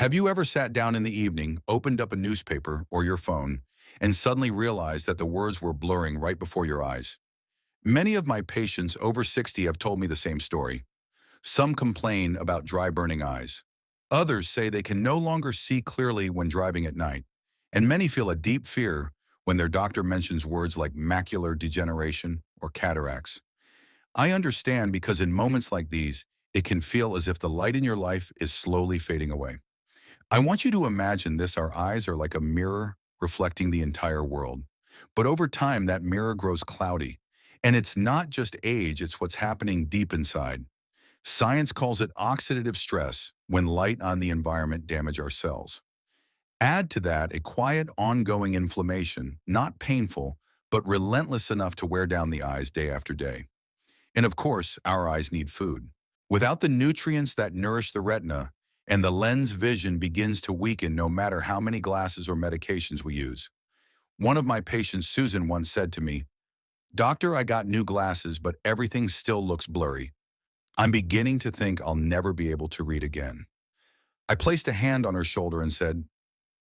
Have you ever sat down in the evening, opened up a newspaper or your phone, and suddenly realized that the words were blurring right before your eyes? Many of my patients over 60 have told me the same story. Some complain about dry, burning eyes. Others say they can no longer see clearly when driving at night. And many feel a deep fear when their doctor mentions words like macular degeneration or cataracts. I understand because in moments like these, it can feel as if the light in your life is slowly fading away. I want you to imagine this. Our eyes are like a mirror reflecting the entire world. But over time, that mirror grows cloudy. And it's not just age, it's what's happening deep inside. Science calls it oxidative stress when light on the environment damage our cells. Add to that a quiet, ongoing inflammation, not painful, but relentless enough to wear down the eyes day after day. And of course, our eyes need food. Without the nutrients that nourish the retina, and the lens vision begins to weaken no matter how many glasses or medications we use. One of my patients, Susan, once said to me, "Doctor, I got new glasses, but everything still looks blurry. I'm beginning to think I'll never be able to read again." I placed a hand on her shoulder and said,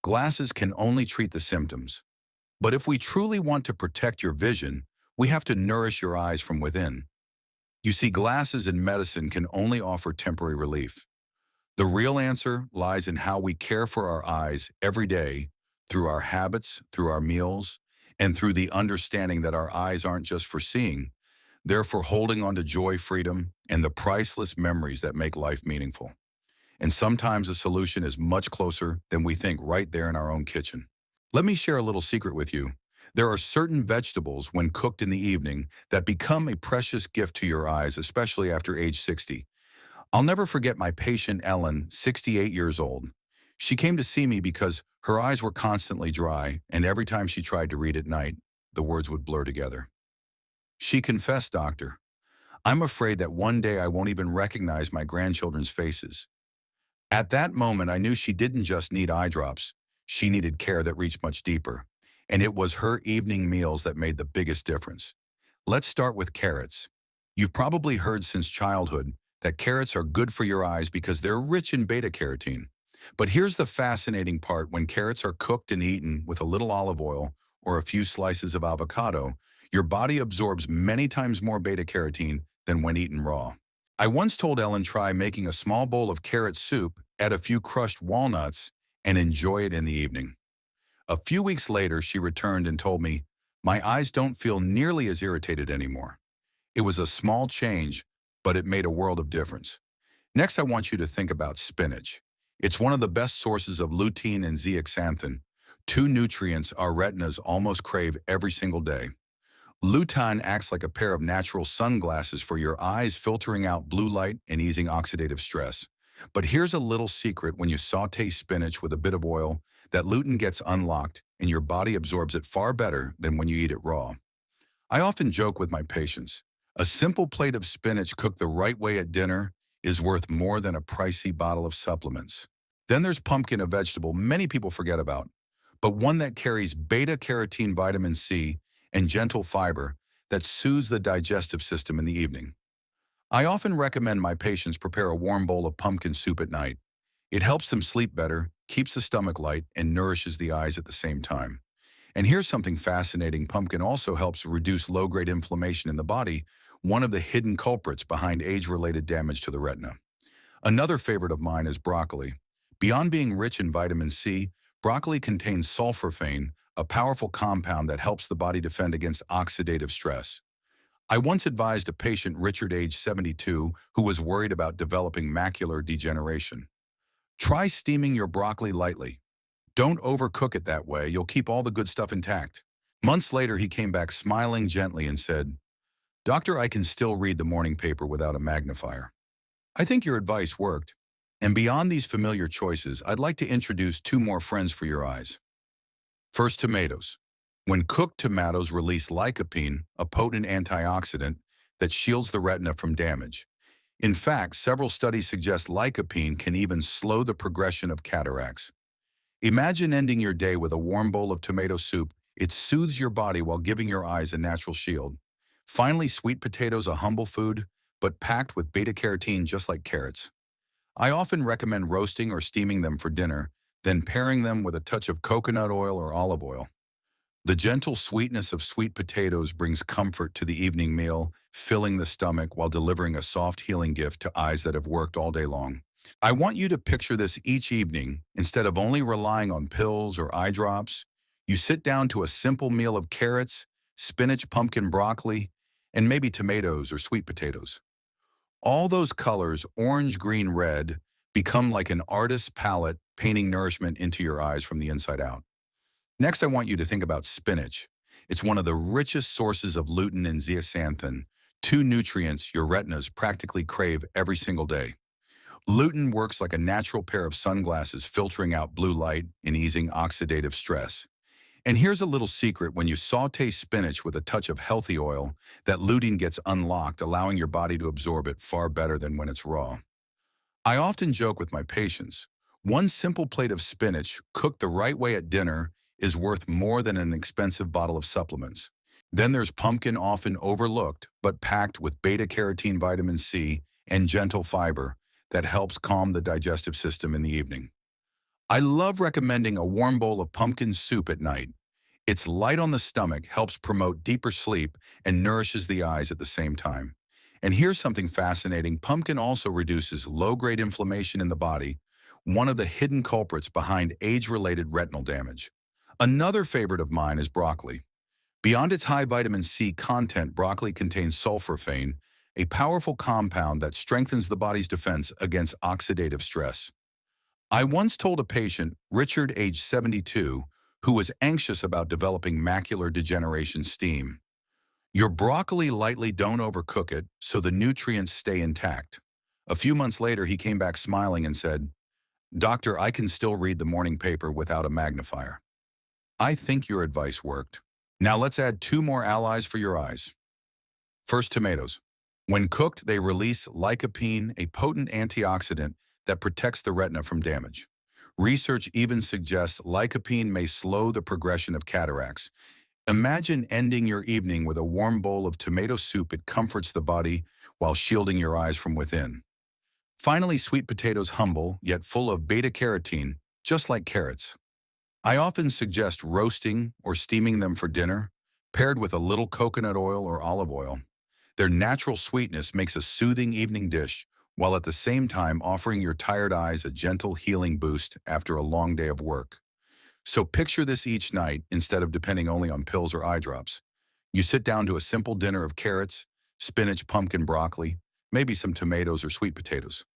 "Glasses can only treat the symptoms. But if we truly want to protect your vision, we have to nourish your eyes from within. You see, glasses and medicine can only offer temporary relief. The real answer lies in how we care for our eyes every day through our habits, through our meals, and through the understanding that our eyes aren't just for seeing, they're for holding on to joy, freedom, and the priceless memories that make life meaningful. And sometimes the solution is much closer than we think right there in our own kitchen. Let me share a little secret with you. There are certain vegetables, when cooked in the evening, that become a precious gift to your eyes, especially after age 60. I'll never forget my patient Ellen, 68 years old. She came to see me because her eyes were constantly dry, and every time she tried to read at night, the words would blur together. She confessed, "Doctor, I'm afraid that one day I won't even recognize my grandchildren's faces." At that moment, I knew she didn't just need eye drops. She needed care that reached much deeper. And it was her evening meals that made the biggest difference. Let's start with carrots. You've probably heard since childhood that carrots are good for your eyes because they're rich in beta-carotene. But here's the fascinating part: when carrots are cooked and eaten with a little olive oil or a few slices of avocado, your body absorbs many times more beta-carotene than when eaten raw. I once told Ellen, try making a small bowl of carrot soup, add a few crushed walnuts, and enjoy it in the evening. A few weeks later, she returned and told me, "My eyes don't feel nearly as irritated anymore." It was a small change, but it made a world of difference. Next, I want you to think about spinach. It's one of the best sources of lutein and zeaxanthin, two nutrients our retinas almost crave every single day. Lutein acts like a pair of natural sunglasses for your eyes, filtering out blue light and easing oxidative stress. But here's a little secret: when you saute spinach with a bit of oil, that lutein gets unlocked and your body absorbs it far better than when you eat it raw. I often joke with my patients, a simple plate of spinach cooked the right way at dinner is worth more than a pricey bottle of supplements. Then there's pumpkin, a vegetable many people forget about, but one that carries beta-carotene, vitamin C, and gentle fiber that soothes the digestive system in the evening. I often recommend my patients prepare a warm bowl of pumpkin soup at night. It helps them sleep better, keeps the stomach light, and nourishes the eyes at the same time. And here's something fascinating: pumpkin also helps reduce low-grade inflammation in the body, one of the hidden culprits behind age-related damage to the retina. Another favorite of mine is broccoli. Beyond being rich in vitamin C, broccoli contains sulforaphane, a powerful compound that helps the body defend against oxidative stress. I once advised a patient, Richard, age 72, who was worried about developing macular degeneration. Try steaming your broccoli lightly. Don't overcook it, that way you'll keep all the good stuff intact. Months later, he came back smiling gently and said, "Doctor, I can still read the morning paper without a magnifier." I think your advice worked. And beyond these familiar choices, I'd like to introduce two more friends for your eyes. First, tomatoes. When cooked, tomatoes release lycopene, a potent antioxidant that shields the retina from damage. In fact, several studies suggest lycopene can even slow the progression of cataracts. Imagine ending your day with a warm bowl of tomato soup. It soothes your body while giving your eyes a natural shield. Finally, sweet potatoes, a humble food, but packed with beta-carotene just like carrots. I often recommend roasting or steaming them for dinner, then pairing them with a touch of coconut oil or olive oil. The gentle sweetness of sweet potatoes brings comfort to the evening meal, filling the stomach while delivering a soft healing gift to eyes that have worked all day long. I want you to picture this each evening. Instead of only relying on pills or eye drops, you sit down to a simple meal of carrots, spinach, pumpkin, broccoli, and maybe tomatoes or sweet potatoes. All those colors, orange, green, red, become like an artist's palette painting nourishment into your eyes from the inside out. Next, I want you to think about spinach. It's one of the richest sources of lutein and zeaxanthin, two nutrients your retinas practically crave every single day. Lutein works like a natural pair of sunglasses, filtering out blue light and easing oxidative stress. And here's a little secret: when you saute spinach with a touch of healthy oil, that lutein gets unlocked, allowing your body to absorb it far better than when it's raw. I often joke with my patients, one simple plate of spinach cooked the right way at dinner is worth more than an expensive bottle of supplements. Then there's pumpkin, often overlooked, but packed with beta-carotene, vitamin C, and gentle fiber that helps calm the digestive system in the evening. I love recommending a warm bowl of pumpkin soup at night. It's light on the stomach, helps promote deeper sleep, and nourishes the eyes at the same time. And here's something fascinating: pumpkin also reduces low-grade inflammation in the body, one of the hidden culprits behind age-related retinal damage. Another favorite of mine is broccoli. Beyond its high vitamin C content, broccoli contains sulforaphane, a powerful compound that strengthens the body's defense against oxidative stress. I once told a patient, Richard, age 72, who was anxious about developing macular degeneration steam, "Your broccoli lightly, don't overcook it so the nutrients stay intact." A few months later, he came back smiling and said, "Doctor, I can still read the morning paper without a magnifier." I think your advice worked. Now let's add two more allies for your eyes. First, tomatoes. When cooked, they release lycopene, a potent antioxidant that protects the retina from damage. Research even suggests lycopene may slow the progression of cataracts. Imagine ending your evening with a warm bowl of tomato soup. It comforts the body while shielding your eyes from within. Finally, sweet potatoes, humble yet full of beta-carotene, just like carrots. I often suggest roasting or steaming them for dinner, paired with a little coconut oil or olive oil. Their natural sweetness makes a soothing evening dish, while at the same time offering your tired eyes a gentle healing boost after a long day of work. So picture this each night: instead of depending only on pills or eye drops, you sit down to a simple dinner of carrots, spinach, pumpkin, broccoli, maybe some tomatoes or sweet potatoes.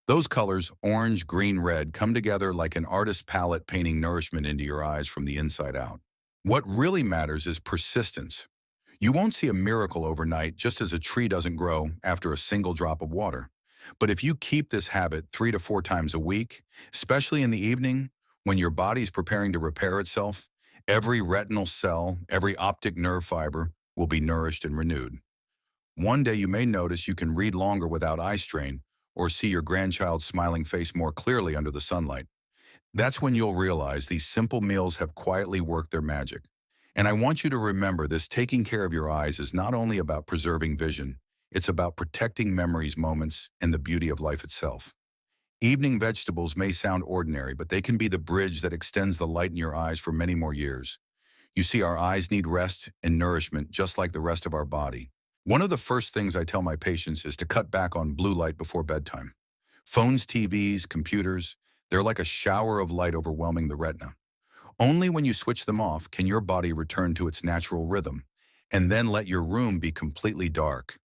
Those colors, orange, green, red, come together like an artist's palette painting nourishment into your eyes from the inside out. What really matters is persistence. You won't see a miracle overnight, just as a tree doesn't grow after a single drop of water. But if you keep this habit 3 to 4 times a week, especially in the evening, when your body's preparing to repair itself, every retinal cell, every optic nerve fiber will be nourished and renewed. One day you may notice you can read longer without eye strain, or see your grandchild's smiling face more clearly under the sunlight. That's when you'll realize these simple meals have quietly worked their magic. And I want you to remember this: taking care of your eyes is not only about preserving vision, it's about protecting memories, moments, and the beauty of life itself. Evening vegetables may sound ordinary, but they can be the bridge that extends the light in your eyes for many more years. You see, our eyes need rest and nourishment just like the rest of our body. One of the first things I tell my patients is to cut back on blue light before bedtime. Phones, TVs, computers, they're like a shower of light overwhelming the retina. Only when you switch them off can your body return to its natural rhythm, and then let your room be completely dark.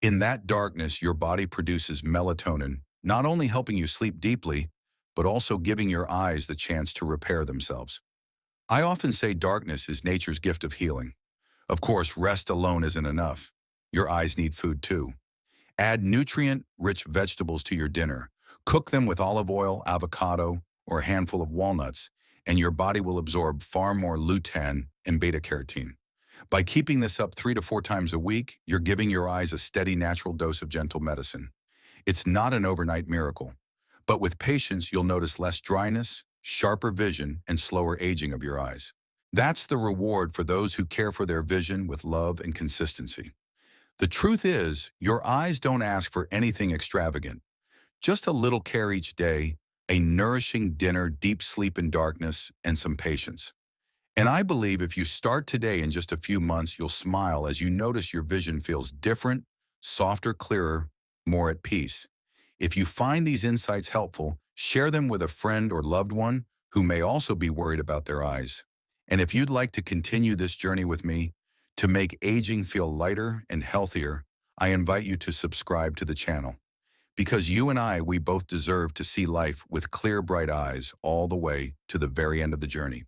In that darkness, your body produces melatonin, not only helping you sleep deeply, but also giving your eyes the chance to repair themselves. I often say darkness is nature's gift of healing. Of course, rest alone isn't enough. Your eyes need food too. Add nutrient-rich vegetables to your dinner. Cook them with olive oil, avocado, or a handful of walnuts, and your body will absorb far more lutein and beta-carotene. By keeping this up 3 to 4 times a week, you're giving your eyes a steady, natural dose of gentle medicine. It's not an overnight miracle, but with patience, you'll notice less dryness, sharper vision, and slower aging of your eyes. That's the reward for those who care for their vision with love and consistency. The truth is, your eyes don't ask for anything extravagant, Just a little care each day, a nourishing dinner, deep sleep in darkness, and some patience. And I believe if you start today, in just a few months, you'll smile as you notice your vision feels different, softer, clearer, more at peace. If you find these insights helpful, share them with a friend or loved one who may also be worried about their eyes. And if you'd like to continue this journey with me to make aging feel lighter and healthier, I invite you to subscribe to the channel. Because you and I, we both deserve to see life with clear, bright eyes all the way to the very end of the journey.